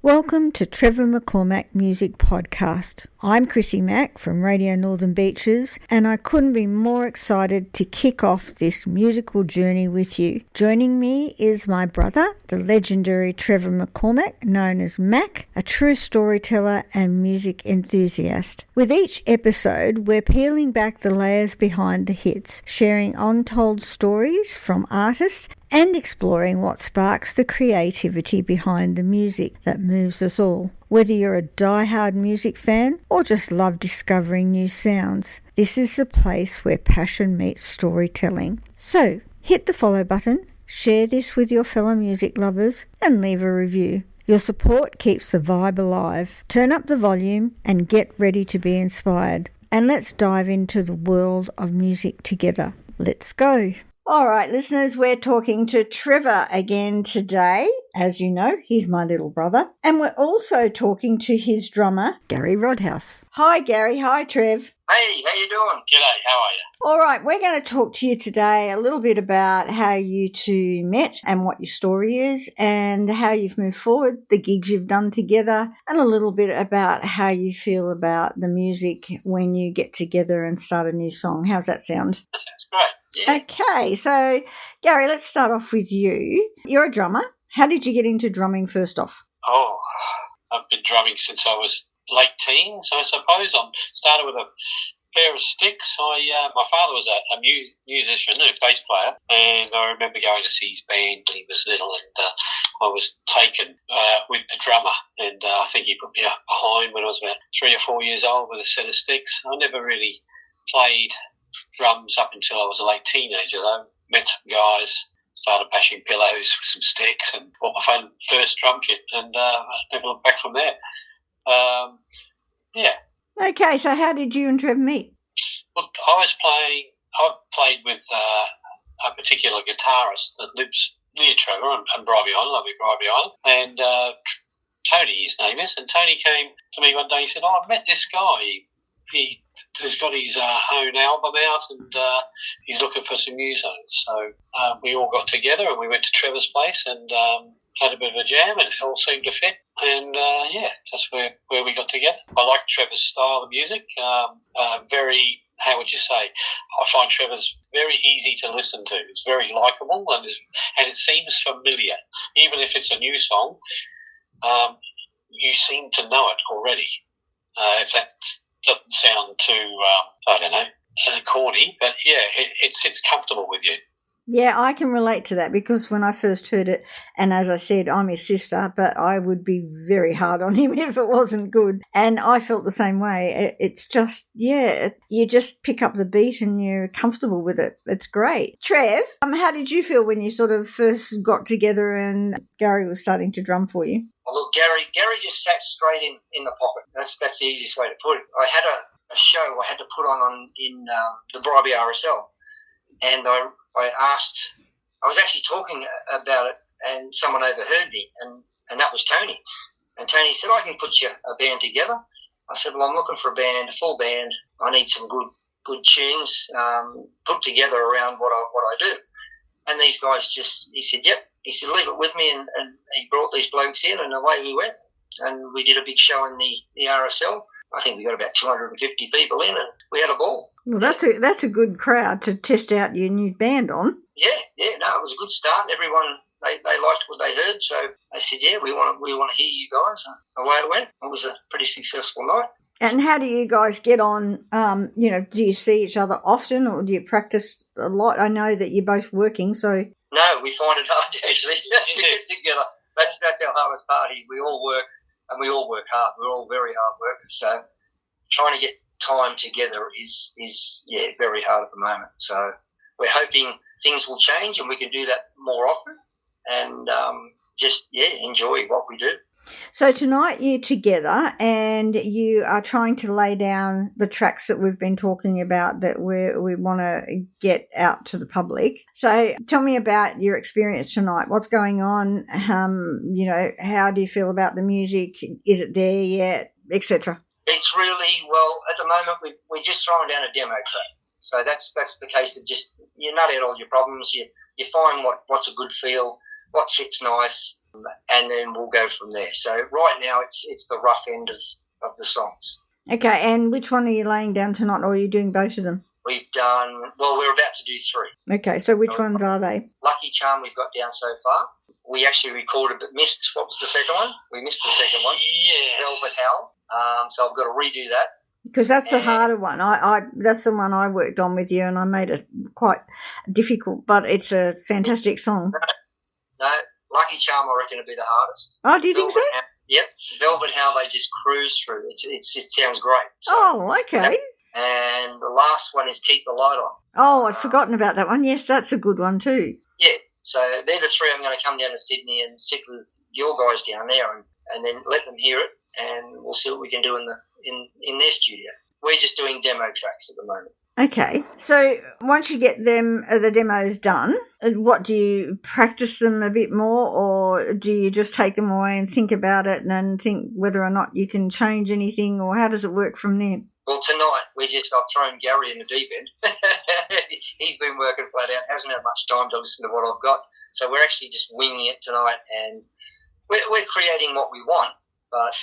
Welcome to Trevor McCormack Music Podcast. I'm Chrissy Mack from Radio Northern Beaches, and I couldn't be more excited to kick off this musical journey with you. Joining me is my brother, the legendary Trevor McCormack, known as Mac, a true storyteller and music enthusiast. With each episode, we're peeling back the layers behind the hits, sharing untold stories from artists and exploring what sparks the creativity behind the music that moves us all. Whether you're a die-hard music fan or just love discovering new sounds, this is the place where passion meets storytelling. So, hit the follow button, share this with your fellow music lovers, and leave a review. Your support keeps the vibe alive. Turn up the volume and get ready to be inspired. And let's dive into the world of music together. Let's go. All right, listeners, we're talking to Trevor again today. As you know, he's my little brother. And we're also talking to his drummer, Garry Rodhouse. Hi, Garry. Hi, Trev. Hey, how you doing? G'day, how are you? All right, we're going to talk to you today a little bit about how you two met and what your story is and how you've moved forward, the gigs you've done together, and a little bit about how you feel about the music when you get together and start a new song. How's that sound? That sounds great. Yeah. Okay, so Garry, let's start off with you. You're a drummer. How did you get into drumming first off? Oh, I've been drumming since I was late teens, I suppose. I started with a pair of sticks. My father was a musician, a bass player, and I remember going to see his band when he was little, and I was taken with the drummer, and I think he put me behind when I was about 3 or 4 years old with a set of sticks. I never really played drums up until I was a late teenager, though. Met some guys, started bashing pillows with some sticks, and bought my first drum kit, and never looked back from there. Yeah. Okay, so how did you and Trev meet? Well, I played with a particular guitarist that lives near Trevor and Bribey Island, lovely Bribey Island, and Tony, his name is, and Tony came to me one day and said, "Oh, I've met this guy. He's got his own album out, and he's looking for some musos." So we all got together and we went to Trevor's place and had a bit of a jam, and it all seemed to fit. And that's where we got together. I like Trevor's style of music. Very, how would you say? I find Trevor's very easy to listen to. It's very likeable and it seems familiar, even if it's a new song. You seem to know it already. If that doesn't sound too, I don't know, corny, but yeah, it sits comfortable with you. Yeah, I can relate to that because when I first heard it, and as I said, I'm his sister, but I would be very hard on him if it wasn't good. And I felt the same way. It's just, yeah, you just pick up the beat and you're comfortable with it. It's great. Trev, how did you feel when you sort of first got together and Garry was starting to drum for you? Well, look, Garry just sat straight in the pocket. That's the easiest way to put it. I had a show I had to put on in the Bribey RSL, and I was actually talking about it, and someone overheard me, and that was Tony. And Tony said, "I can put you a band together." I said, "Well, I'm looking for a band, a full band. I need some good tunes put together around what I do." And these guys he said, "Yep." He said, "Leave it with me," and he brought these blokes in, and away we went. And we did a big show in the RSL. I think we got about 250 people in, and we had a ball. Well, that's a good crowd to test out your new band on. Yeah, no, it was a good start. Everyone, they liked what they heard, so they said, "Yeah, we want to hear you guys." And away it went. It was a pretty successful night. And how do you guys get on? Do you see each other often, or do you practice a lot? I know that you're both working, so. No, we find it hard actually to get together. That's our hardest part. We all work, and we all work hard. We're all very hard workers. So trying to get time together is very hard at the moment. So we're hoping things will change and we can do that more often and enjoy what we do. So tonight you're together and you are trying to lay down the tracks that we've been talking about that we want to get out to the public. So tell me about your experience tonight. What's going on? How do you feel about the music? Is it there yet, etc.? It's really, well, at the moment we're just throwing down a demo track. So that's the case of just, you nut out all your problems, you find what's a good feel, what fits nice, and then we'll go from there. So right now it's the rough end of the songs. Okay, and which one are you laying down tonight, or are you doing both of them? We've done, well, we're about to do 3. Okay, so which ones are they? Lucky Charm we've got down so far. We actually recorded but missed, what was the second one? We missed the second one. Yes. Velvet Hell. So I've got to redo that. Because that's the harder one. That's the one I worked on with you, and I made it quite difficult, but it's a fantastic song. No, Lucky Charm I reckon would be the hardest. Oh, do you think so? Yep. Velvet Hell they just cruise through. It sounds great. So, oh, okay. And the last one is Keep the Light On. Oh, I'd forgotten about that one. Yes, that's a good one too. Yeah. So they're the 3 I'm going to come down to Sydney and sit with your guys down there and then let them hear it, and we'll see what we can do in their studio. We're just doing demo tracks at the moment. Okay. So once you get the demos done, what do you practice them a bit more, or do you just take them away and think about it and then think whether or not you can change anything, or how does it work from there? Well, tonight I've thrown Garry in the deep end. He's been working flat out, hasn't had much time to listen to what I've got. So we're actually just winging it tonight, and we're creating what we want, but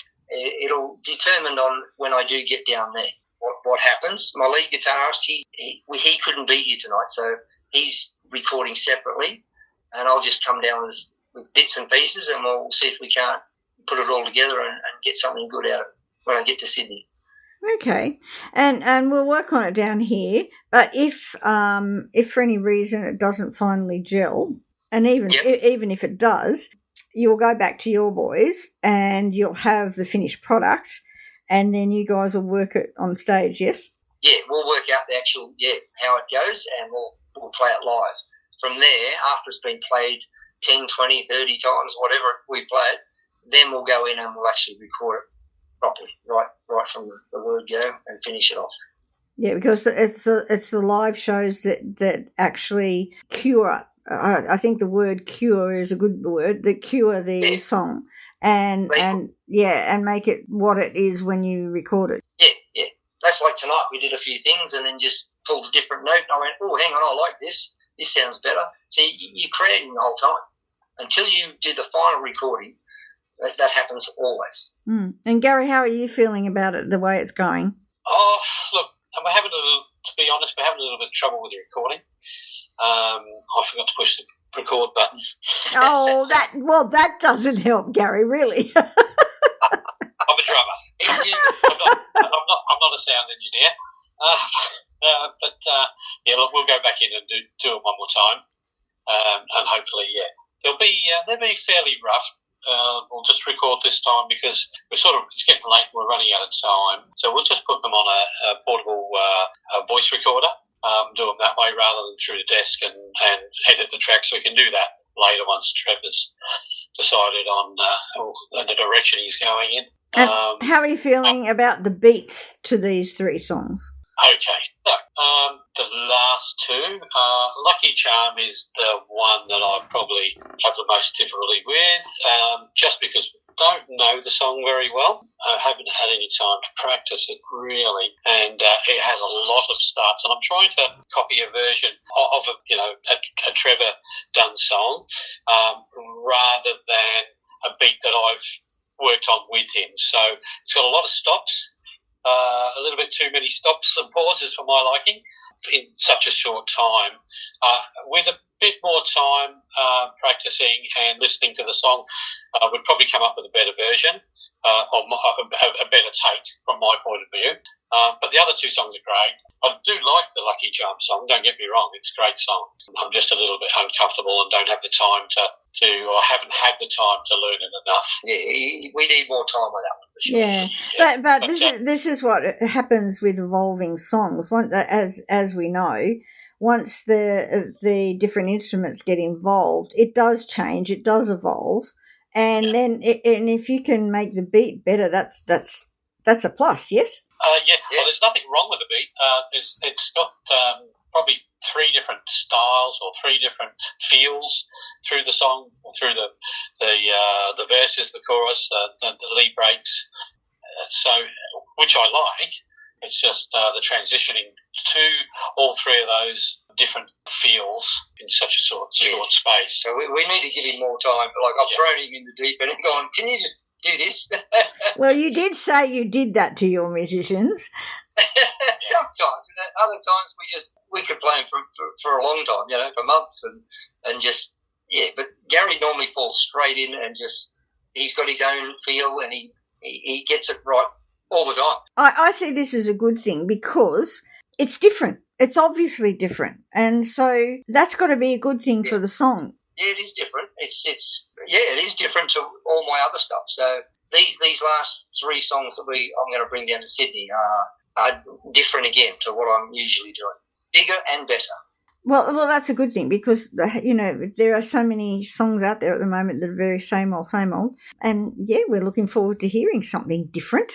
it'll determine on when I do get down there what happens. My lead guitarist, he couldn't be here tonight, so he's recording separately, and I'll just come down with bits and pieces, and we'll see if we can't put it all together and get something good out of it when I get to Sydney. Okay, and we'll work on it down here. But if for any reason it doesn't finally gel, and even if it does, you'll go back to your boys and you'll have the finished product, and then you guys will work it on stage. Yes. Yeah, we'll work out the actual how it goes, and we'll play it live. From there, after it's been played 10, 20, 30 times, whatever we played, then we'll go in and we'll actually record it properly, right from the word go, and finish it off. Yeah, because it's the live shows that actually cure. I think the word cure is a good word. That cure the song and make it what it is when you record it. Yeah. That's like tonight. We did a few things and then just pulled a different note. And I went, oh, hang on, I like this. This sounds better. So you're creating the whole time until you do the final recording. That happens always. And Garry, how are you feeling about it, the way it's going? Oh, look, we're having to be honest, we're having a little bit of trouble with the recording. I forgot to push the record button. Oh, that doesn't help, Garry, really. I'm a drummer. I'm not a sound engineer. Look, we'll go back in and do it one more time. And hopefully, they'll be fairly rough. We'll just record this time because it's getting late and we're running out of time. So we'll just put them on a portable voice recorder, do them that way rather than through the desk and edit the track, so we can do that later once Trevor's decided on the direction he's going in. How are you feeling about the beats to these 3 songs? Okay, so the last 2, Lucky Charm is the one that I probably have the most difficulty with, just because I don't know the song very well. I haven't had any time to practice it really, and it has a lot of starts, and I'm trying to copy a version of a Trevor done song rather than a beat that I've worked on with him. So it's got a lot of stops. A little bit too many stops and pauses for my liking in such a short time. With a bit more time practicing and listening to the song, we'd probably come up with a better version or a better take from my point of view. But the other 2 songs are great. I do like the Lucky Charm song, don't get me wrong, it's a great song. I'm just a little bit uncomfortable and don't have the time or haven't had the time to learn it enough. Yeah, we need more time on that one for sure. Yeah. But this is what happens with evolving songs. As we know, once the different instruments get involved, it does change, it does evolve, and then if you can make the beat better, that's a plus. Yes. Well, there's nothing wrong with the beat. It's got probably 3 different styles or 3 different feels through the song, or through the verses, the chorus, the lead breaks. So, which I like. It's just the transitioning to all 3 of those different feels in such a short space. So we need to give him more time. Like I've thrown him in the deep end and gone, can you just do this? Well, you did say you did that to your musicians. Sometimes. Other times we could play him for a long time, for months and just, But Garry normally falls straight in and just, he's got his own feel and he gets it right all the time. I see this as a good thing because it's different. It's obviously different. And so that's got to be a good thing for the song. Yeah, it is different. It is different to all my other stuff. So these last 3 songs that I'm going to bring down to Sydney are different again to what I'm usually doing. Bigger and better. Well, that's a good thing because, there are so many songs out there at the moment that are very same old. And, we're looking forward to hearing something different.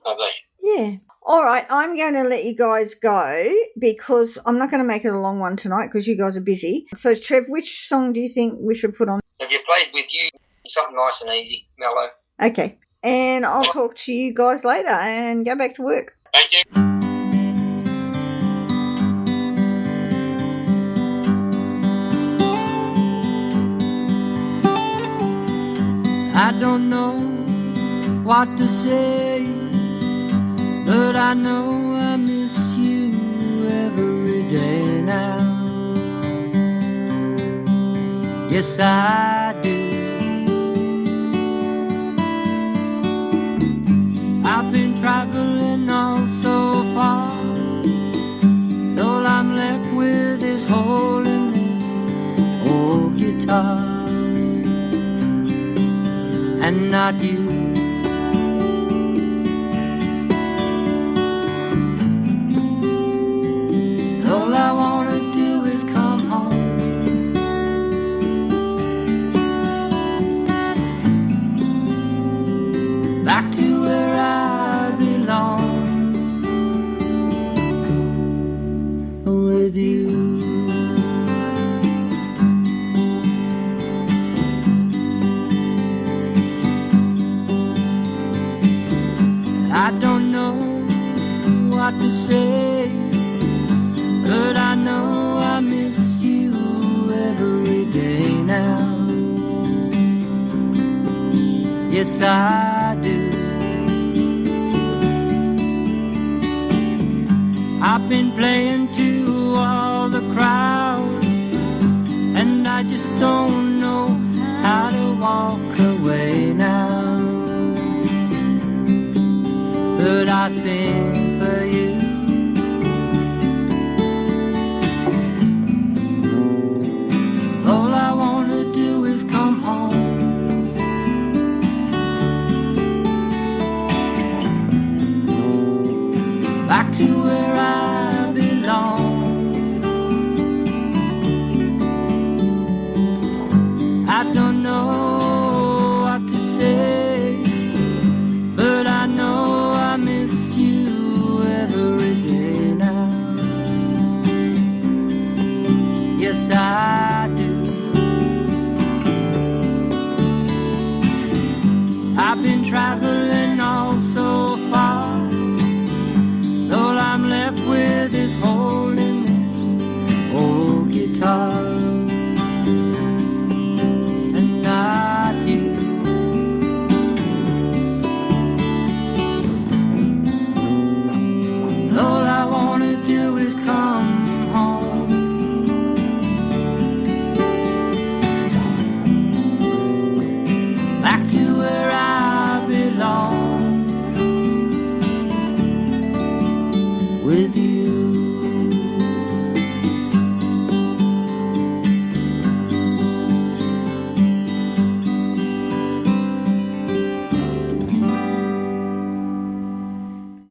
Lovely. Yeah. All right, I'm going to let you guys go because I'm not going to make it a long one tonight because you guys are busy. So, Trev, which song do you think we should put on? Have you played with you? Something nice and easy, mellow. Okay. And I'll talk to you guys later and go back to work. Thank you. I don't know what to say, but I know I miss you every day now. Yes, I do. I've been traveling all so far. All I'm left with is holding this old guitar. And not you. All I wanna do is come home. Back to where I belong. With you. I don't know what to say, but I know I miss you every day now. Yes, I do. I've been playing to all the crowds, and I just don't know how to walk away now. But I sing for you. All I wanna do is come home. Back to where I belong. I don't know what to say, but I know I miss you every day now. Yes, I do. I've been traveling all so far. All I'm left with is holding this old guitar. And not you. All I wanna do is come home. Back to where I belong. With you.